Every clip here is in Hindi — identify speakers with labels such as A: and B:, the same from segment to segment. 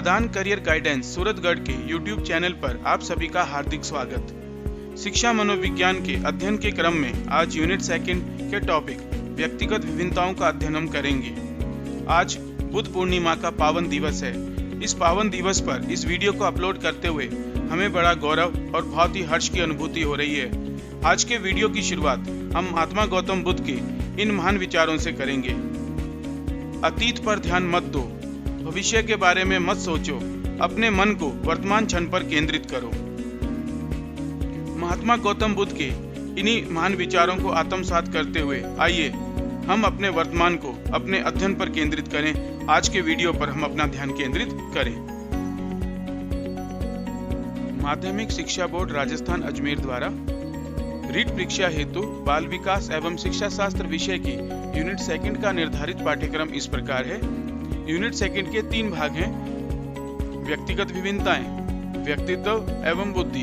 A: आदान करियर गाइडेंस सूरतगढ़ के YouTube चैनल पर आप सभी का हार्दिक स्वागत। शिक्षा मनोविज्ञान के अध्ययन के क्रम में आज यूनिट सेकंड के टॉपिक व्यक्तिगत विभिन्नताओं का अध्ययन हम करेंगे। आज बुद्ध पूर्णिमा का पावन दिवस है। इस पावन दिवस पर इस वीडियो को अपलोड करते हुए हमें बड़ा गौरव और बहुत ही हर्ष की अनुभूति हो रही है। आज के वीडियो की शुरुआत हम महात्मा गौतम बुद्ध के इन महान विचारों से करेंगे। अतीत पर ध्यान मत दो, भविष्य के बारे में मत सोचो, अपने मन को वर्तमान क्षण पर केंद्रित करो। महात्मा गौतम बुद्ध के इन्हीं महान विचारों को आत्मसात करते हुए आइए हम अपने वर्तमान को अपने अध्ययन पर केंद्रित करें। आज के वीडियो पर हम अपना ध्यान केंद्रित करें। माध्यमिक शिक्षा बोर्ड राजस्थान अजमेर द्वारा रीट परीक्षा हेतु बाल विकास एवं शिक्षा शास्त्र विषय की यूनिट सेकंड का निर्धारित पाठ्यक्रम इस प्रकार है। यूनिट सेकंड के 3 भाग हैं। व्यक्तिगत विभिन्नताएं, व्यक्तित्व एवं बुद्धि।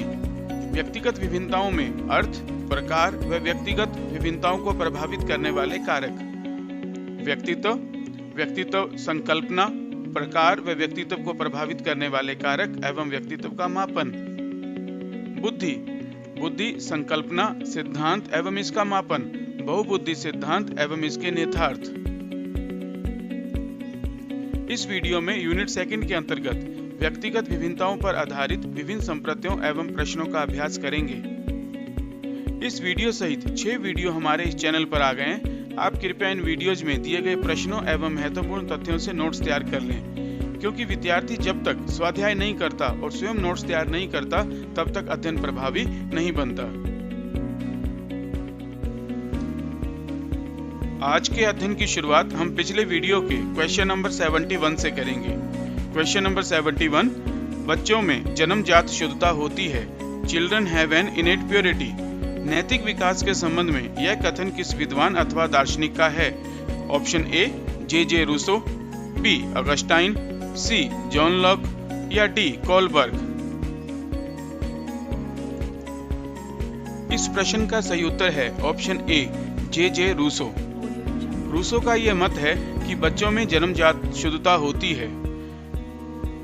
A: व्यक्तिगत विभिन्नताओं में अर्थ, प्रकार व व्यक्तिगत विभिन्नताओं को प्रभावित करने वाले कारक। व्यक्तित्व संकल्पना, प्रकार व व्यक्तित्व को प्रभावित करने वाले कारक एवं व्यक्तित्व का मापन। बुद्धि संकल्पना, सिद्धांत एवं इसका मापन। बहुबुद्धि सिद्धांत एवं इसके निहितार्थ। इस वीडियो में यूनिट सेकंड के अंतर्गत व्यक्तिगत विभिन्नताओं पर आधारित विभिन्न संप्रत्यों एवं प्रश्नों का अभ्यास करेंगे। इस वीडियो सहित 6 वीडियो हमारे इस चैनल पर आ गए हैं। आप कृपया इन वीडियोज में दिए गए प्रश्नों एवं महत्वपूर्ण तथ्यों से नोट्स तैयार कर लें, क्योंकि विद्यार्थी जब तक स्वाध्याय नहीं करता और स्वयं नोट्स तैयार नहीं करता तब तक अध्ययन प्रभावी नहीं बनता। आज के अध्ययन की शुरुआत हम पिछले वीडियो के क्वेश्चन नंबर 71 से करेंगे। क्वेश्चन नंबर 71, बच्चों में जन्मजात शुद्धता होती है। Children have an इनेट purity. नैतिक विकास के संबंध में यह कथन किस विद्वान अथवा दार्शनिक का है? Option A J Rousseau, B Augustine, C John Locke या डी कोलबर्ग। इस प्रश्न का सही उत्तर है option A J Rousseau. Rousseau का यह मत है कि बच्चों में जन्मजात शुद्धता होती है।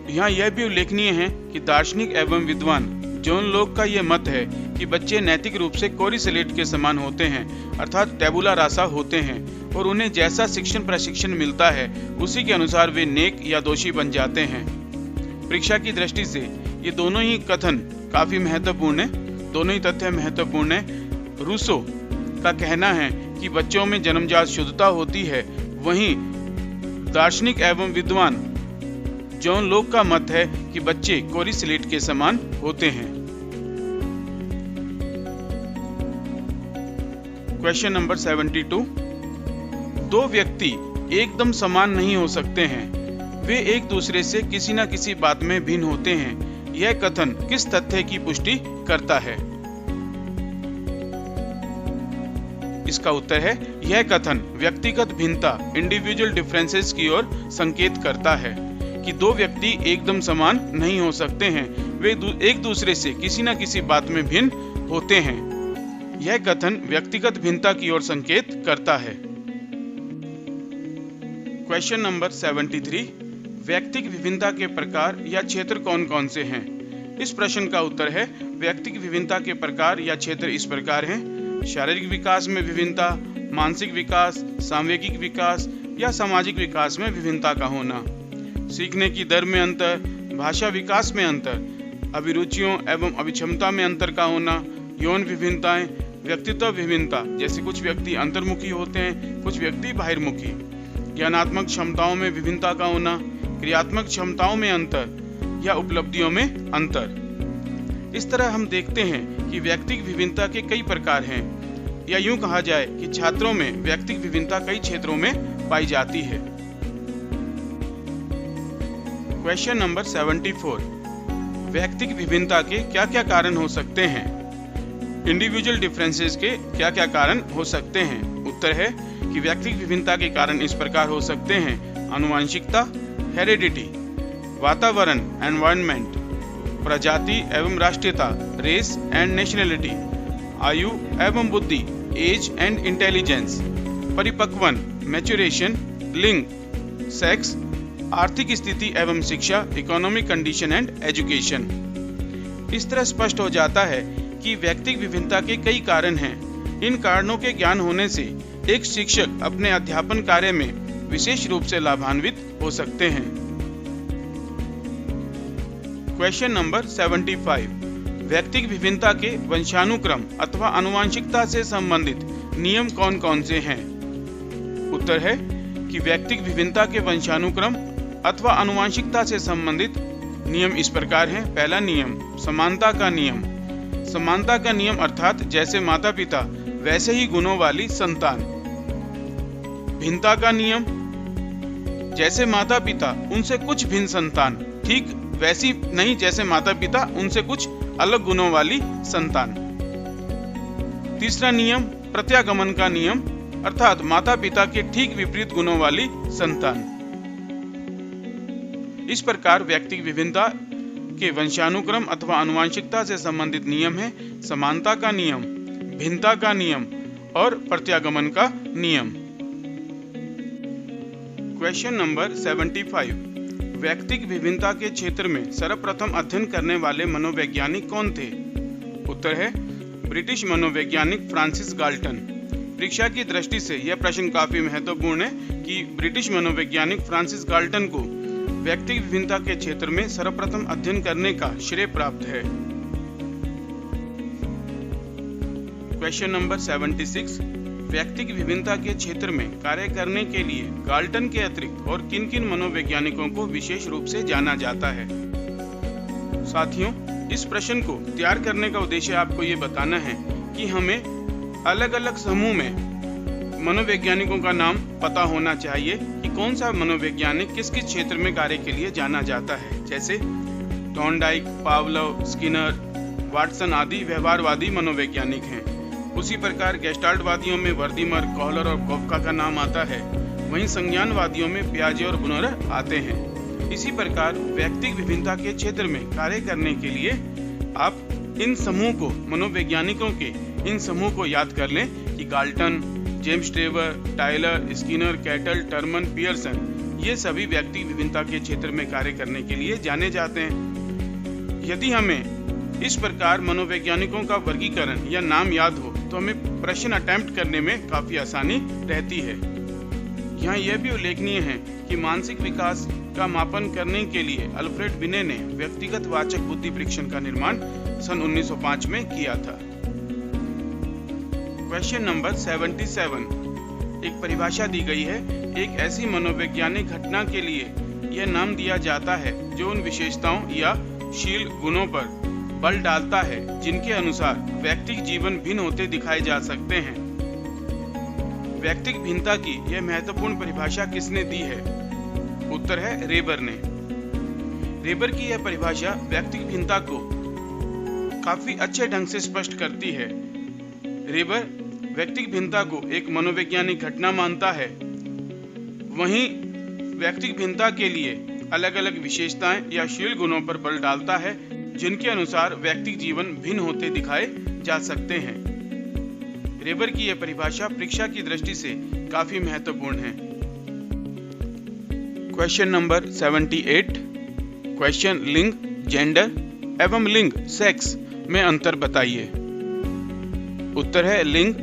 A: यहाँ यह भी उल्लेखनीय है कि दार्शनिक एवं विद्वान जॉन लॉक का यह मत है कि बच्चे नैतिक रूप से कोरी स्लेट के समान होते हैं, अर्थात टैबुला रासा होते हैं और उन्हें जैसा शिक्षण प्रशिक्षण मिलता है उसी के अनुसार वे नेक या दोषी बन जाते हैं। परीक्षा की दृष्टि से ये दोनों ही कथन काफी महत्वपूर्ण है, दोनों ही तथ्य महत्वपूर्ण है। रूसो का कहना है कि बच्चों में जन्मजात शुद्धता होती है, वहीं दार्शनिक एवं विद्वान जॉन लॉक का मत है कि बच्चे कोरी स्लेट के समान होते हैं। क्वेश्चन नंबर 72, 2 व्यक्ति एकदम समान नहीं हो सकते हैं, वे एक दूसरे से किसी न किसी बात में भिन्न होते हैं। यह कथन किस तथ्य की पुष्टि करता है? इसका उत्तर है यह कथन व्यक्तिगत भिन्नता इंडिविजुअल डिफरेंसेस की ओर संकेत करता है कि 2 व्यक्ति एकदम समान नहीं हो सकते हैं, वे एक दूसरे से किसी न किसी बात में भिन्न होते हैं। यह कथन व्यक्तिगत भिन्नता की ओर संकेत करता है। क्वेश्चन नंबर 73, व्यक्तिगत विभिन्नता के प्रकार या क्षेत्र कौन कौन से हैं? इस प्रश्न का उत्तर है व्यक्तिगत विभिन्नता के प्रकार या क्षेत्र इस प्रकार हैं। शारीरिक विकास में विभिन्नता, मानसिक विकास, सांवेगिक विकास या सामाजिक विकास में विभिन्नता का होना, सीखने की दर में अंतर, भाषा विकास में अंतर, अभिरुचियों एवं अभिक्षमता में अंतर का होना, यौन विभिन्नताएं, व्यक्तित्व विभिन्नता, जैसे कुछ व्यक्ति अंतर्मुखी होते हैं, कुछ व्यक्ति बाहिर्मुखी, ज्ञानात्मक क्षमताओं में विभिन्नता का होना, क्रियात्मक क्षमताओं में अंतर या उपलब्धियों में अंतर। इस तरह हम देखते हैं कि व्यक्तिगत विभिन्नता के कई प्रकार हैं, या यूं कहा जाए कि छात्रों में व्यक्तिगत विभिन्नता कई क्षेत्रों में पाई जाती है। क्वेश्चन नंबर 74, व्यक्तिगत विभिन्नता के क्या क्या कारण हो सकते हैं? इंडिविजुअल डिफरेंसेस के क्या क्या कारण हो सकते हैं? उत्तर है कि व्यक्तिगत विभिन्नता के कारण इस प्रकार हो सकते हैं: आनुवंशिकता, हेरिडिटी, वातावरण एनवायरनमेंट, प्रजाति एवं राष्ट्रीयता रेस एंड नेशनलिटी, आयु एवं बुद्धि एज एंड इंटेलिजेंस, परिपक्वन मैच्योरेशन, लिंग सेक्स, आर्थिक स्थिति एवं शिक्षा, इकोनॉमिक कंडीशन एंड एजुकेशन। इस तरह स्पष्ट हो जाता है कि व्यक्तिगत विभिन्नता के कई कारण हैं। इन कारणों के ज्ञान होने से एक शिक्षक अपने अध्यापन कार्य में विशेष रूप से लाभान्वित हो सकते हैं। क्वेश्चन नंबर 75, व्यक्तिगत विभिन्नता के वंशानुक्रम अथवा आनुवंशिकता से संबंधित नियम कौन कौन से हैं? उत्तर है कि व्यक्तिगत विभिन्नता के वंशानुक्रम अथवा आनुवंशिकता से संबंधित नियम इस प्रकार हैं। पहला नियम, समानता का नियम। समानता का नियम अर्थात जैसे माता पिता वैसे ही गुणों वाली संतान। भिन्नता का नियम, जैसे माता पिता उनसे कुछ भिन्न संतान, ठीक वैसी नहीं जैसे माता पिता उनसे कुछ अलग गुणों वाली संतान। तीसरा नियम, प्रत्यागमन का नियम अर्थात माता पिता के ठीक विपरीत गुणों वाली संतान। इस प्रकार व्यक्तिगत विभिन्नता के वंशानुक्रम अथवा आनुवंशिकता से संबंधित नियम है समानता का नियम, भिन्नता का नियम और प्रत्यागमन का नियम। क्वेश्चन नंबर 75, व्यक्तिगत विभिन्नता के क्षेत्र में सर्वप्रथम अध्ययन करने वाले मनोवैज्ञानिक कौन थे? उत्तर है ब्रिटिश मनोवैज्ञानिक फ्रांसिस गाल्टन। परीक्षा की दृष्टि से यह प्रश्न काफी महत्वपूर्ण है कि ब्रिटिश मनोवैज्ञानिक फ्रांसिस गाल्टन को व्यक्तिगत विभिन्नता के क्षेत्र में सर्वप्रथम अध्ययन करने का श्रेय प्राप्त है। क्वेश्चन नंबर 76, व्यक्तिगत विभिन्नता के क्षेत्र में कार्य करने के लिए गाल्टन के अतिरिक्त और किन किन मनोवैज्ञानिकों को विशेष रूप से जाना जाता है? साथियों, इस प्रश्न को तैयार करने का उद्देश्य आपको ये बताना है कि हमें अलग अलग समूह में मनोवैज्ञानिकों का नाम पता होना चाहिए कि कौन सा मनोवैज्ञानिक किस किस क्षेत्र में कार्य के लिए जाना जाता है। जैसे थॉर्नडाइक, पावलोव, स्किनर, वाटसन आदि व्यवहारवादी मनोवैज्ञानिक हैं। उसी प्रकार गेस्टाल्टवादियों में वर्दीमर, कोहलर और कोफका का नाम आता है। वहीं संज्ञानवादियों में पियाजे और बुनर आते हैं। इसी प्रकार व्यक्तिगत विभिन्नता के क्षेत्र में कार्य करने के लिए आप इन समूह को, मनोवैज्ञानिकों के इन समूह को याद कर लें कि Galton, James Trevor, Tyler, Skinner, cattle, Terman, Pearson, ये सभी व्यक्तिगत विभिन्नता के क्षेत्र में कार्य करने के लिए जाने जाते हैं। यदि हमें इस प्रकार मनोवैज्ञानिकों का वर्गीकरण या नाम याद हो तो हमें प्रश्न अटेम्प्ट करने में काफी आसानी रहती है। यहाँ यह भी उल्लेखनीय है कि मानसिक विकास का मापन करने के लिए अल्फ्रेड बिने ने व्यक्तिगत वाचक बुद्धि परीक्षण का निर्माण सन 1905 में किया था। क्वेश्चन नंबर 77, एक परिभाषा दी गई है। एक ऐसी मनोवैज्ञानिक घटना के लिए यह नाम दिया जाता है जो उन विशेषताओं या शील गुणों पर बल डालता है जिनके अनुसार व्यक्तिगत जीवन भिन्न होते दिखाए जा सकते हैं। व्यक्तिगत भिन्नता की यह महत्वपूर्ण परिभाषा किसने दी है? उत्तर है रेबर ने। रेबर की यह परिभाषा व्यक्तिगत भिन्नता को काफी अच्छे ढंग से स्पष्ट करती है। रेबर व्यक्तिगत भिन्नता को एक मनोवैज्ञानिक घटना मानता है, वहीं व्यक्तिगत भिन्नता के लिए अलग अलग विशेषताएं या शील गुणों पर बल डालता है जिनके अनुसार व्यक्तिगत जीवन भिन्न होते दिखाए जा सकते हैं। रेबर की यह परिभाषा परीक्षा की दृष्टि से काफी महत्वपूर्ण है। क्वेश्चन नंबर 78, क्वेश्चन लिंग, जेंडर एवं लिंग, सेक्स में अंतर बताइए। उत्तर है लिंग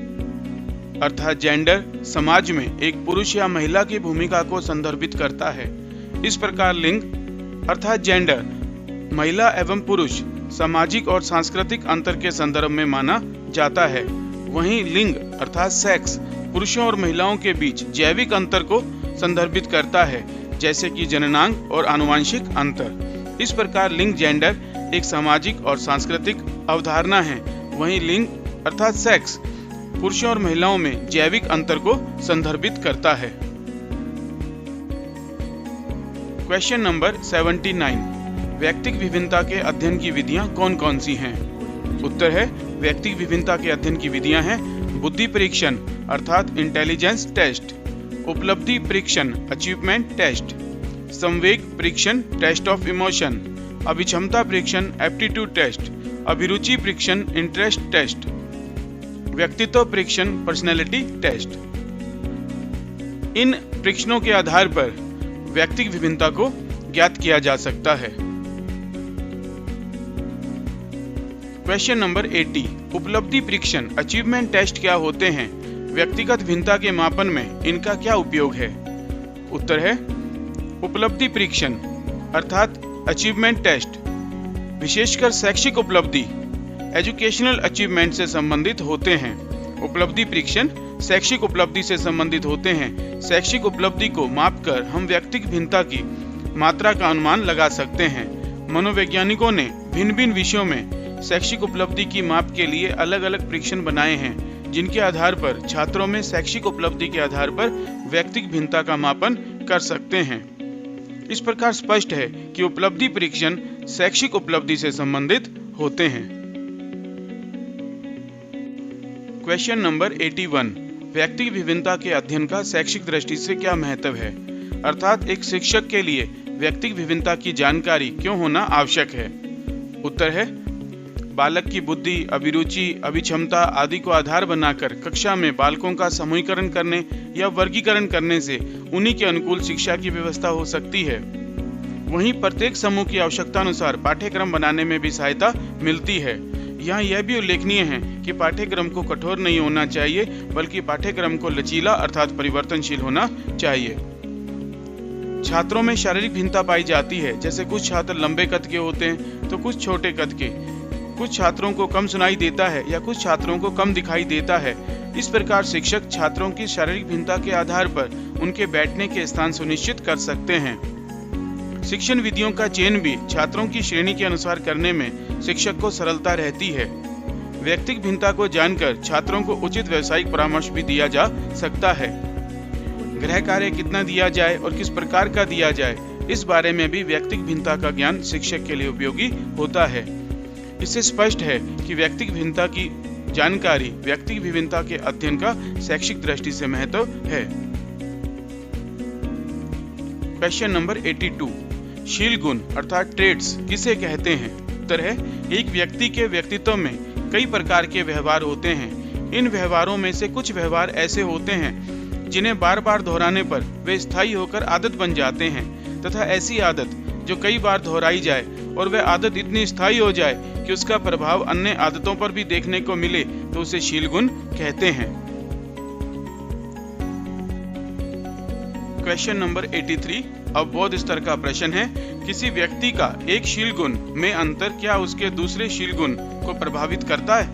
A: अर्थात जेंडर समाज में एक पुरुष या महिला की भूमिका को संदर्भित करता है। इस प्रकार लिंग अर्थात जेंडर महिला एवं पुरुष सामाजिक और सांस्कृतिक अंतर के संदर्भ में माना जाता है। वहीं लिंग अर्थात सेक्स पुरुषों और महिलाओं के बीच जैविक अंतर को संदर्भित करता है, जैसे कि जननांग और आनुवंशिक अंतर। इस प्रकार लिंग जेंडर एक सामाजिक और सांस्कृतिक अवधारणा है, वहीं लिंग अर्थात सेक्स पुरुषों और महिलाओं में जैविक अंतर को संदर्भित करता है। क्वेश्चन नंबर 79, व्यक्तिगत विभिन्नता के अध्ययन की विधियां कौन कौन सी हैं? उत्तर है व्यक्तिगत विभिन्नता के अध्ययन की विधियां हैं बुद्धि परीक्षण अर्थात इंटेलिजेंस टेस्ट, उपलब्धि परीक्षण अचीवमेंट टेस्ट, संवेग परीक्षण टेस्ट ऑफ इमोशन, अभिक्षमता परीक्षण एप्टीट्यूड टेस्ट, अभिरुचि परीक्षण इंटरेस्ट टेस्ट, व्यक्तित्व परीक्षण पर्सनैलिटी टेस्ट। इन परीक्षणों के आधार पर व्यक्तिगत विभिन्नता को ज्ञात किया जा सकता है। क्वेश्चन नंबर 80, उपलब्धि परीक्षण अचीवमेंट टेस्ट क्या होते हैं? व्यक्तिगत भिन्नता के मापन में इनका क्या उपयोग है? उत्तर है उपलब्धि परीक्षण अर्थात अचीवमेंट टेस्ट विशेषकर शैक्षिक उपलब्धि एजुकेशनल अचीवमेंट से संबंधित होते हैं। उपलब्धि परीक्षण शैक्षिक उपलब्धि से संबंधित होते हैं। शैक्षिक उपलब्धि को मापकर हम व्यक्तिगत भिन्नता की मात्रा का अनुमान लगा सकते हैं। मनोवैज्ञानिकों ने भिन्न भिन्न विषयों में शैक्षिक उपलब्धि की माप के लिए अलग अलग परीक्षण बनाए हैं, जिनके आधार पर छात्रों में शैक्षिक उपलब्धि के आधार पर व्यक्तिगत भिन्नता का मापन कर सकते हैं। इस प्रकार स्पष्ट है कि उपलब्धि परीक्षण शैक्षिक उपलब्धि से संबंधित होते हैं। क्वेश्चन नंबर 81, व्यक्तिगत विभिन्नता के अध्ययन का शैक्षिक दृष्टि से क्या महत्व है? अर्थात एक शिक्षक के लिए व्यक्तिगत विभिन्नता की जानकारी क्यों होना आवश्यक है? उत्तर है बालक की बुद्धि, अभिरुचि, अभिक्षमता आदि को आधार बनाकर कक्षा में बालकों का समूहीकरण करने या वर्गीकरण करने से उन्हीं के अनुकूल शिक्षा की व्यवस्था हो सकती है। वहीं प्रत्येक समूह की आवश्यकता अनुसार पाठ्यक्रम बनाने में भी सहायता मिलती है। यहाँ यह भी उल्लेखनीय है कि पाठ्यक्रम को कठोर नहीं होना चाहिए, बल्कि पाठ्यक्रम को लचीला अर्थात परिवर्तनशील होना चाहिए। छात्रों में शारीरिक भिन्नता पाई जाती है, जैसे कुछ छात्र लंबे कद के होते हैं तो कुछ छोटे कद के, कुछ छात्रों को कम सुनाई देता है या कुछ छात्रों को कम दिखाई देता है। इस प्रकार शिक्षक छात्रों की शारीरिक भिन्नता के आधार पर उनके बैठने के स्थान सुनिश्चित कर सकते हैं। शिक्षण विधियों का चयन भी छात्रों की श्रेणी के अनुसार करने में शिक्षक को सरलता रहती है। व्यक्तिगत भिन्नता को जानकर छात्रों को उचित व्यावसायिक परामर्श भी दिया जा सकता है। गृह कार्य कितना दिया जाए और किस प्रकार का दिया जाए, इस बारे में भी व्यक्तिगत भिन्नता का ज्ञान शिक्षक के लिए उपयोगी होता है। इससे स्पष्ट है कि व्यक्तिगत भिन्नता की जानकारी व्यक्तिगत विभिन्नता के अध्ययन का शैक्षिक दृष्टि से महत्व है। क्वेश्चन नंबर 82, शील गुण अर्थात ट्रेड्स किसे कहते हैं? उत्तर है एक व्यक्ति के व्यक्तित्व में कई प्रकार के व्यवहार होते हैं। इन व्यवहारों में से कुछ व्यवहार ऐसे होते हैं जिन्हें बार बार दोहराने पर वे स्थायी होकर आदत बन जाते हैं, तथा ऐसी आदत जो कई बार दोहराई जाए और वह आदत इतनी स्थायी हो जाए कि उसका प्रभाव अन्य आदतों पर भी देखने को मिले तो उसे शील गुण कहते हैं। क्वेश्चन नंबर 83, अवबोध स्तर का प्रश्न है, किसी व्यक्ति का एक शील गुण में अंतर क्या उसके दूसरे शील गुण को प्रभावित करता है?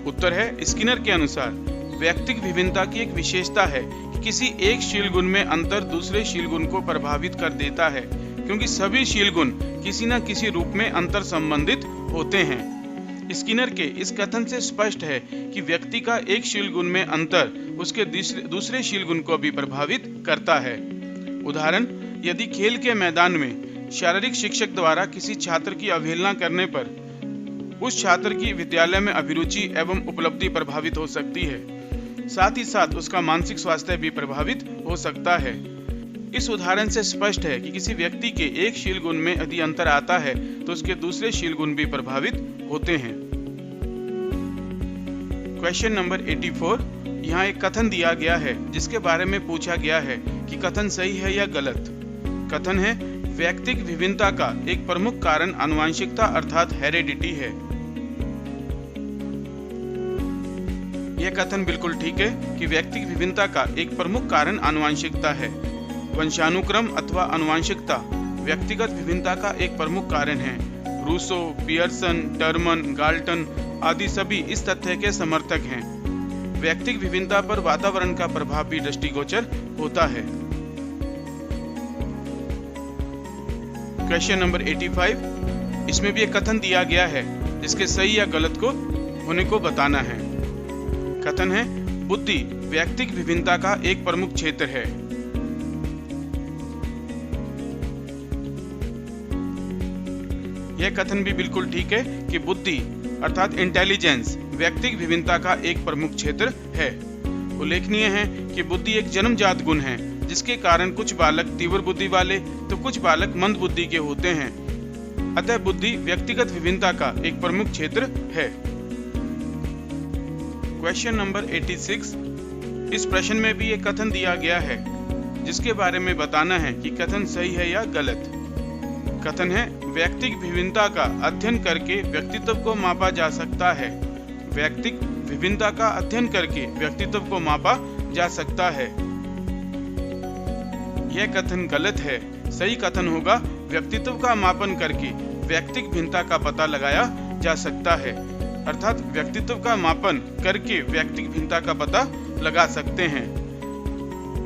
A: उत्तर है स्किनर के अनुसार व्यक्तिगत विभिन्नता की एक विशेषता है कि किसी एक शील गुण में अंतर दूसरे शील गुण को प्रभावित कर देता है, क्योंकि सभी शील गुण किसी न किसी रूप में अंतर संबंधित होते हैं। स्किनर के इस कथन से स्पष्ट है कि व्यक्ति का एक शील गुण में अंतर उसके दूसरे शील गुण को भी प्रभावित करता है। उदाहरण, यदि खेल के मैदान में शारीरिक शिक्षक द्वारा किसी छात्र की अवहेलना करने पर उस छात्र की विद्यालय में अभिरुचि एवं उपलब्धि प्रभावित हो सकती है, साथ ही साथ उसका मानसिक स्वास्थ्य भी प्रभावित हो सकता है। इस उदाहरण से स्पष्ट है कि किसी व्यक्ति के एक शील गुण में यदि अंतर आता है तो उसके दूसरे शील गुण भी प्रभावित होते हैं। क्वेश्चन नंबर 84, यहाँ एक कथन दिया गया है जिसके बारे में पूछा गया है कि कथन सही है या गलत। कथन है व्यक्तिगत विभिन्नता का एक प्रमुख कारण आनुवंशिकता अर्थात हेरेडिटी है। यह कथन बिल्कुल ठीक है कि व्यक्तिगत विभिन्नता का एक प्रमुख कारण आनुवंशिकता है। वंशानुक्रम अथवा आनुवंशिकता व्यक्तिगत विभिन्नता का एक प्रमुख कारण है। रूसो, पियर्सन, टर्मन, गाल्टन आदि सभी इस तथ्य के समर्थक हैं। व्यक्तिगत विभिन्नता पर वातावरण का प्रभाव भी दृष्टिगोचर होता है। क्वेश्चन नंबर 85, इसमें भी एक कथन दिया गया है जिसके सही या गलत को होने को बताना है। कथन है बुद्धि व्यक्तिगत विभिन्नता का एक प्रमुख क्षेत्र है। यह कथन भी बिल्कुल ठीक है कि बुद्धि अर्थात इंटेलिजेंस व्यक्तिगत विभिन्नता का एक प्रमुख क्षेत्र है। उल्लेखनीय है कि बुद्धि एक जन्मजात गुण है जिसके कारण कुछ बालक तीव्र बुद्धि वाले तो कुछ बालक मंद बुद्धि के होते हैं। अतः बुद्धि व्यक्तिगत विभिन्नता का एक प्रमुख क्षेत्र है। क्वेश्चन नंबर 86, इस प्रश्न में भी एक कथन दिया गया है जिसके बारे में बताना है कि कथन सही है या गलत। कथन है, व्यक्तिक विभिन्नता का अध्ययन करके व्यक्तित्व को मापा जा सकता है। व्यक्तिक विभिन्नता का अध्ययन करके व्यक्तित्व को मापा जा सकता है। यह कथन गलत है। सही कथन होगा, व्यक्तित्व का मापन करके व्यक्तिक भिन्नता का पता लगाया जा सकता है। अर्थात व्यक्तित्व का मापन करके व्यक्तिक भिन्नता का पता लगा सकते हैं,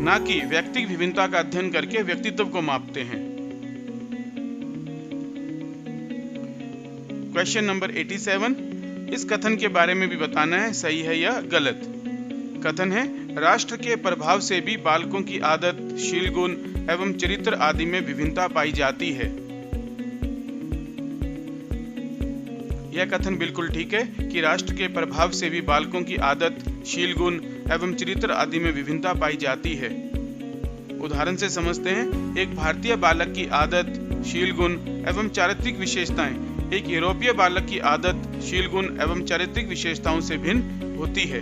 A: ना कि व्यक्तिक विभिन्नता का अध्ययन करके व्यक्तित्व को मापते हैं। क्वेश्चन नंबर 87, इस कथन के बारे में भी बताना है सही है या गलत। कथन है, राष्ट्र के प्रभाव से भी बालकों की आदत, शील गुण एवं चरित्र आदि में विभिन्नता पाई जाती है। यह कथन बिल्कुल ठीक है कि राष्ट्र के प्रभाव से भी बालकों की आदत, शील गुण एवं चरित्र आदि में विभिन्नता पाई जाती है। उदाहरण से समझते हैं। एक भारतीय बालक की आदत, शील गुण एवं चारित्रिक विशेषताएं एक यूरोपीय बालक की आदत, शील गुण एवं चारित्रिक विशेषताओं से भिन्न होती है।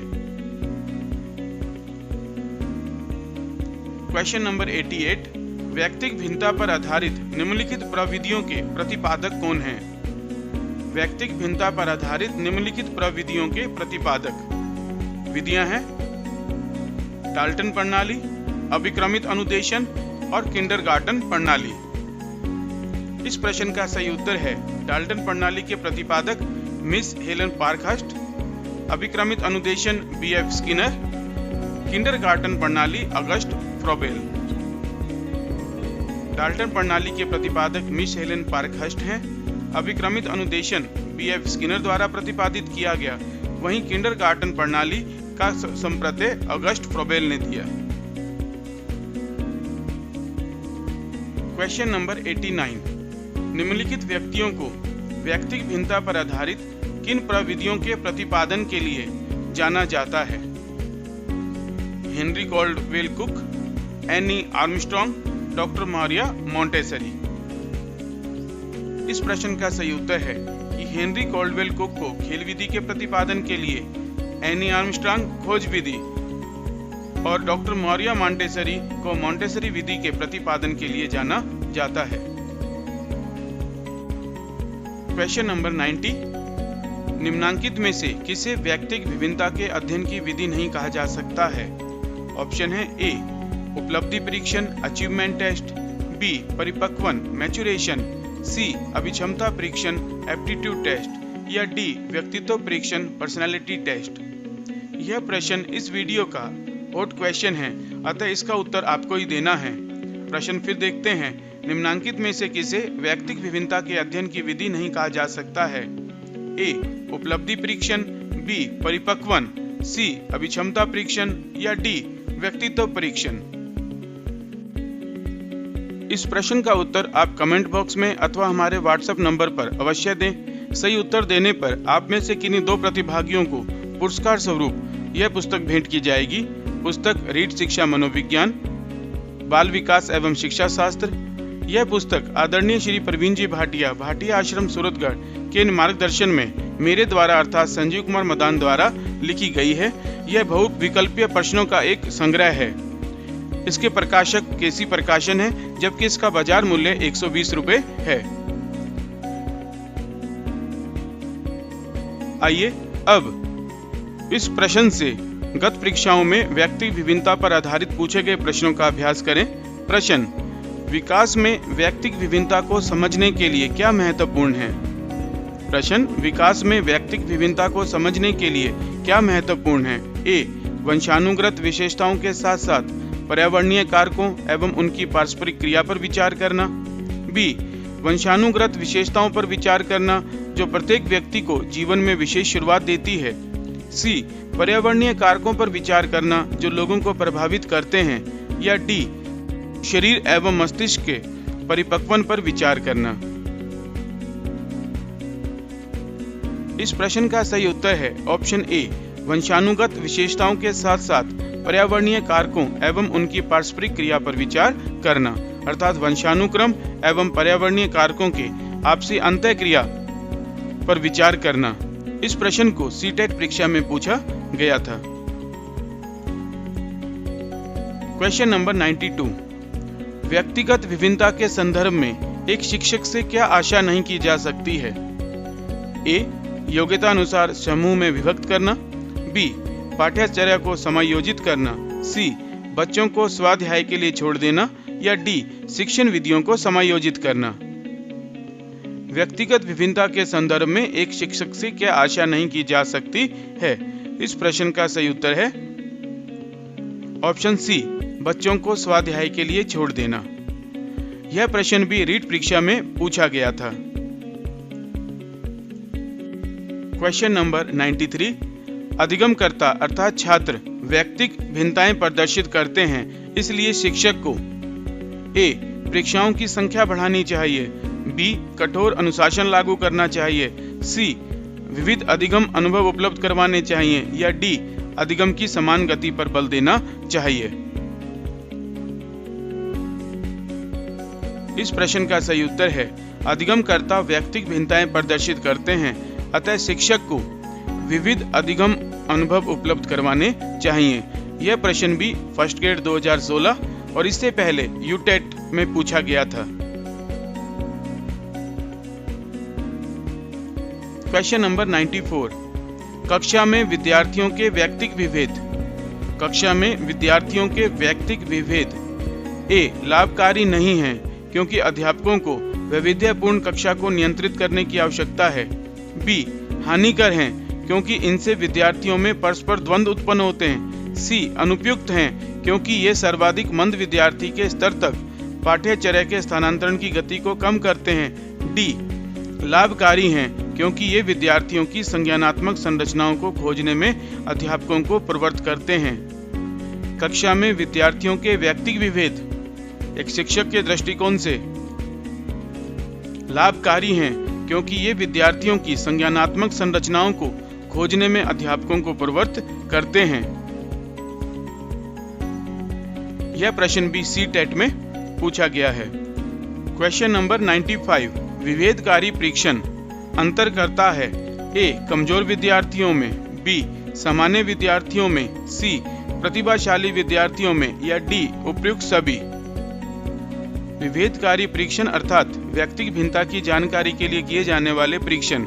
A: क्वेश्चन नंबर 88, व्यक्तिक भिन्नता पर आधारित निम्नलिखित प्रविधियों के प्रतिपादक कौन हैं? व्यक्तिक भिन्नता पर आधारित निम्नलिखित प्रविधियों के प्रतिपादक विधियां हैं डाल्टन प्रणाली, अभिक्रमित अनुदेशन और किंडरगार्टन प्रणाली। इस प्रश्न का सही उत्तर है डाल्टन प्रणाली के प्रतिपादक मिस हेलन पार्कहर्स्ट, अभिक्रमित अनुदेशन B.F. स्किनर, किंडरगार्टन प्रणाली ऑगस्ट फ्रोबेल। डाल्टन प्रणाली के प्रतिपादक मिस हेलन पार्कहर्स्ट हैं। अभिक्रमित अनुदेशन B.F. स्किनर द्वारा प्रतिपादित किया गया, वहीं किंडरगार्टन प्रणाली का संप्रत्यय ऑगस्ट फ्रोबेल ने दिया। क्वेश्चन नंबर 89, निम्नलिखित व्यक्तियों को व्यक्तिक भिन्नता पर आधारित किन प्रविधियों के प्रतिपादन के लिए जाना जाता है? Henry Caldwell cook, any Armstrong, doctor Maria Montessori. इस प्रश्न का सही उत्तर है कि हेनरी कॉल्डवेल कुक को खेल विधि के प्रतिपादन के लिए, एनी आर्मस्ट्रॉन्ग खोज विधि और डॉक्टर मारिया मॉन्टेसरी को मॉन्टेसरी विधि के प्रतिपादन के लिए जाना जाता है। क्वेश्चन नंबर 90, निम्नांकित में से किसे व्यक्तिक विभिन्नता के अध्ययन की विधि नहीं कहा जा सकता है? ऑप्शन है ए, उपलब्धि परीक्षण, अचीवमेंट टेस्ट, बी, परिपक्वन, मैच्योरेशन, सी, अभिक्षमता परीक्षण, एप्टीट्यूड टेस्ट या डी, व्यक्तित्व परीक्षण, पर्सनालिटी टेस्ट। यह प्रश्न इस वीडियो का हॉट क्वेश्चन है, अतः इसका उत्तर आपको ही देना है। प्रश्न फिर देखते हैं। निम्नांकित में से किसे व्यक्तिक विभिन्नता के अध्ययन की विधि नहीं कहा जा सकता है? ए, उपलब्धि परीक्षण, बी, परिपक्वन, सी, अभिक्षमता परीक्षण या डी, व्यक्तित्व परीक्षण। इस प्रश्न का उत्तर आप कमेंट बॉक्स में अथवा हमारे व्हाट्सएप नंबर पर अवश्य दें। सही उत्तर देने पर आप में से किन्हीं दो प्रतिभागियों को पुरस्कार स्वरूप यह पुस्तक भेंट की जाएगी। पुस्तक रीड शिक्षा मनोविज्ञान, बाल विकास एवं शिक्षा शास्त्र। यह पुस्तक आदरणीय श्री प्रवीण जी भाटिया, भाटिया आश्रम सूरतगढ़ के मार्गदर्शन में मेरे द्वारा अर्थात संजीव कुमार मदान द्वारा लिखी गई है। यह बहुविकल्पीय प्रश्नों का एक संग्रह है। इसके प्रकाशक केसी प्रकाशन है, जबकि इसका बाजार मूल्य 120 रुपए है। आइए अब इस प्रश्न से गत परीक्षाओं में व्यक्तिक विभिन्नता पर आधारित पूछे गए प्रश्नों का अभ्यास करें। प्रश्न, विकास में व्यक्तिक विभिन्नता को समझने के लिए क्या महत्वपूर्ण है? प्रश्न, विकास में व्यक्तिक विभिन्नता को समझने के लिए क्या महत्वपूर्ण है? ए, वंशानुगत विशेषताओं के साथ साथ पर्यावरणीय कारकों एवं उनकी पारस्परिक क्रिया पर विचार करना। बी, वंशानुगत विशेषताओं पर विचार करना जो प्रत्येक व्यक्ति को जीवन में विशेष शुरुआत देती है। सी, पर्यावरणीय कारकों पर विचार करना जो लोगों को प्रभावित करते हैं। या डी, शरीर एवं मस्तिष्क के परिपक्वन पर विचार करना। इस प्रश्न का सही उत्तर है ऑप्शन ए, वंशानुगत विशेषताओं के साथ साथ पर्यावरणीय कारकों एवं उनकी पारस्परिक क्रिया पर विचार करना, अर्थात वंशानुक्रम एवं पर्यावरणीय कारकों के आपसी अंतःक्रिया पर विचार करना। इस प्रश्न को सीटेट परीक्षा में पूछा गया था। क्वेश्चन नंबर 92, व्यक्तिगत विभिन्नता के संदर्भ में एक शिक्षक से क्या आशा नहीं की जा सकती है? ए. योग्यता अनुसार समूह में विभक्त करना। बी. पाठ्यचर्या को समायोजित करना। सी. बच्चों को स्वाध्याय के लिए छोड़ देना। या डी. शिक्षण विधियों को समायोजित करना। व्यक्तिगत विभिन्नता के संदर्भ में एक शिक्षक से क्या आशा नहीं की जा सकती है? इस प्रश्न का सही उत्तर है ऑप्शन सी, बच्चों को स्वाध्याय के लिए छोड़ देना। यह प्रश्न भी रीट परीक्षा में पूछा गया था। क्वेश्चन नंबर 93, अधिगमकर्ता अर्थात छात्र व्यक्तिगत भिन्नताएं प्रदर्शित करते हैं, इसलिए शिक्षक को ए. परीक्षाओं की संख्या बढ़ानी चाहिए। बी. कठोर अनुशासन लागू करना चाहिए। सी. विविध अधिगम अनुभव उपलब्ध करवाने चाहिए। या डी. अधिगम की समान गति पर बल देना चाहिए। इस प्रश्न का सही उत्तर है अधिगमकर्ता व्यक्तिगत भिन्नताएं प्रदर्शित करते हैं, अतः शिक्षक को विविध अधिगम अनुभव उपलब्ध करवाने चाहिए। यह प्रश्न भी फर्स्ट ग्रेड 2016 और इससे पहले यूटेट में पूछा गया था। क्वेश्चन नंबर 94, कक्षा में विद्यार्थियों के व्यक्तिगत विभेद। कक्षा में विद्यार्थियों के व्यक्तिगत विभेद ए. लाभकारी नहीं है क्योंकि अध्यापकों को वैविध्यपूर्ण कक्षा को नियंत्रित करने की आवश्यकता है। बी. हानिकर हैं क्योंकि इनसे विद्यार्थियों में परस्पर द्वंद्व उत्पन्न होते हैं। सी. अनुपयुक्त हैं क्योंकि ये सर्वाधिक मंद विद्यार्थी के स्तर तक पाठ्यचर्या के स्थानांतरण की गति को कम करते हैं। डी. लाभकारी हैं क्योंकि ये विद्यार्थियों की संज्ञानात्मक संरचनाओं को खोजने में अध्यापकों को प्रवृत्त करते हैं। कक्षा में विद्यार्थियों के व्यक्तिगत विभेद एक शिक्षक के दृष्टिकोण से लाभकारी हैं क्योंकि ये विद्यार्थियों की संज्ञानात्मक संरचनाओं को खोजने में अध्यापकों को प्रवृत्त करते हैं। यह प्रश्न भी सी-टेट में पूछा गया है। क्वेश्चन नंबर 95, विभेदकारी परीक्षण अंतर करता है ए. कमजोर विद्यार्थियों में। बी. सामान्य विद्यार्थियों में। सी. प्रतिभाशाली विद्यार्थियों में। या डी. उपयुक्त सभी। विभेदकारी परीक्षण अर्थात व्यक्तिगत भिन्नता की जानकारी के लिए किए जाने वाले परीक्षण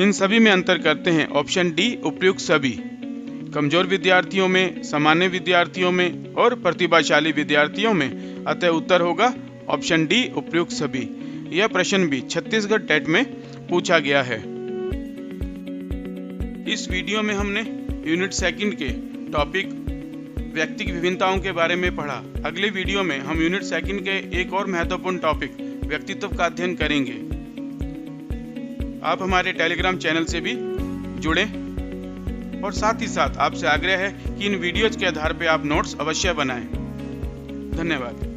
A: इन सभी में अंतर करते हैं। ऑप्शन डी, उपयुक्त सभी। कमजोर विद्यार्थियों में, सामान्य विद्यार्थियों में और प्रतिभाशाली विद्यार्थियों में। अतः उत्तर होगा ऑप्शन डी, उपयुक्त सभी। यह प्रश्न भी छत्तीसगढ़ टेट में पूछा गया है। इस वीडियो में हमने यूनिट 2 के टॉपिक व्यक्तिगत विभिन्नताओं के बारे में पढ़ा। अगले वीडियो में हम यूनिट 2 के एक और महत्वपूर्ण टॉपिक व्यक्तित्व का अध्ययन करेंगे। आप हमारे टेलीग्राम चैनल से भी जुड़ें और साथ ही साथ आपसे आग्रह है कि इन वीडियोज के आधार पर आप नोट्स अवश्य बनाएं। धन्यवाद।